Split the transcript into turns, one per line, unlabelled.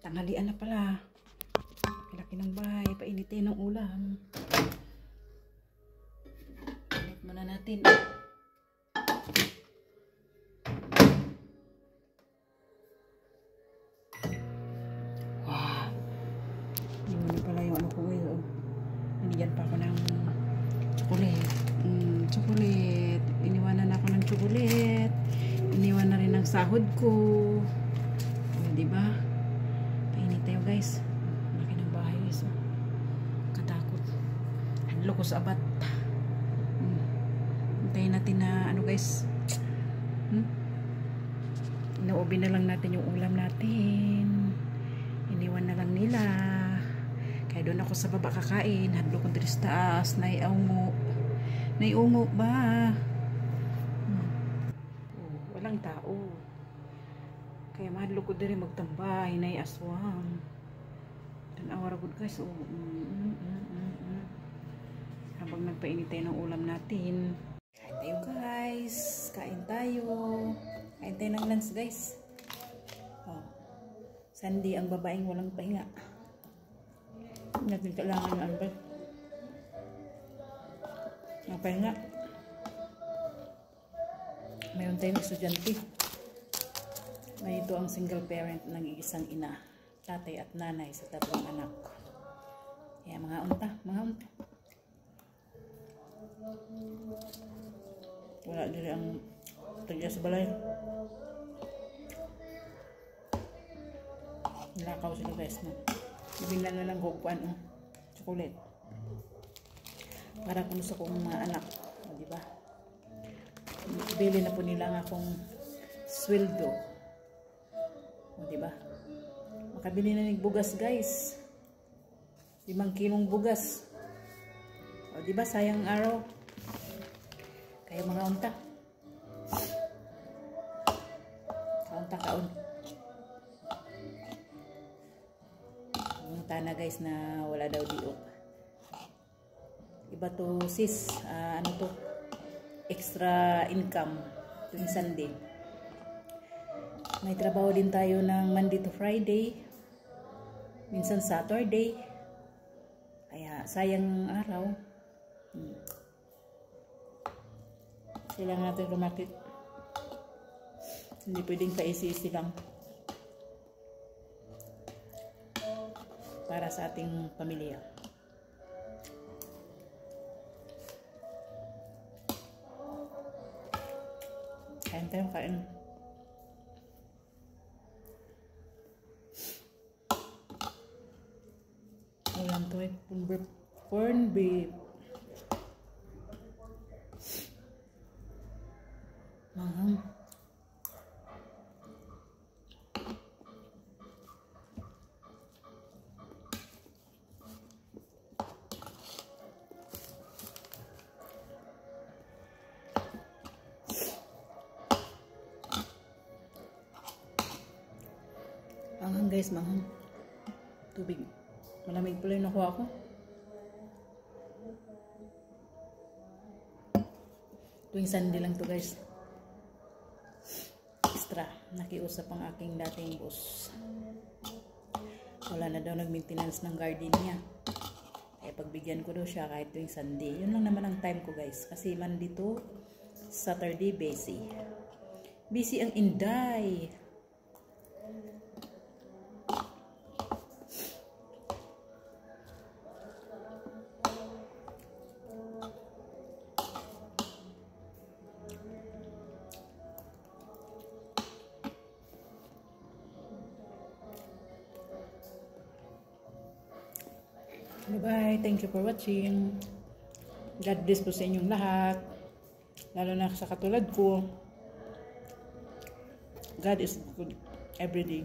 Tanghalian na pala. Laki ng bahay. Painitin ng ulam. Init muna natin. Wow. Hindi na pala yung ano ko ngayon. Binigyan pa ako ng chocolate. Chocolate. Iniwanan ako ng chocolate. Iniwan na rin ang sahod ko. O, diba? Painit tayo guys. Laki ng bahay guys. Katakot. Hadlo ko sa abat. Hintayin natin na ano guys. Inaubi na lang natin yung ulam natin. Iniwan na lang nila. Kaya doon ako sa baba kakain. Hadlo ko dito sa taas. Naiungo. Naiungo ba? Walang tao. Kaya mahadlo ko diri magtambay. Naiaswang. Tanawara good guys. Habang nagpainit tayo ng ulam natin. Kain tayo guys. Kain tayo. Kain tayo ng lunch guys. Sandy ang babaeng walang pahinga. Natin kailangan ng albert. Ang pahinga. Mayroon tayong estudyante. May ito ang single parent ng isang ina. Tatay at nanay sa tatlong anak. Kaya mga unta. Wala diri ang tagya sa balay. Nilakaw sila guys no. Bibinglan na lang kukuan chocolate. Para kung sa kong mga anak, di ba? Bili na po nila nga akong sweldo. Di ba? Makabili na ng bugas guys. 5 kilong bugas. O di ba sayang araw. Kaya mga unta. Kaon. Unta na guys na wala daw diok. Iba to sis, ano to? Extra income tuwing Sunday. May trabaho din tayo ng Monday to Friday. Minsan Saturday. Kaya sayang araw. Kailangan natin rumakit. Hindi pwedeng paisi-isi lang. Para sa ating pamilya. Kain tayo, kain. Ulam to eh. Corn beef. Mahang. Manghang guys, manghang. Tubig. Malamig pala yung nakuha ko. Tuwing Sunday lang to guys. Extra. Nakiusap ang aking dating boss. Wala na daw nag-maintenance ng garden niya. Kaya pagbigyan ko daw siya kahit tuwing Sunday. Yun lang naman ang time ko guys. Kasi Monday to Saturday busy. Busy ang Inday. Bye-bye. Thank you for watching. God bless po sa inyong lahat. Lalo na sa katulad ko. God is good every day.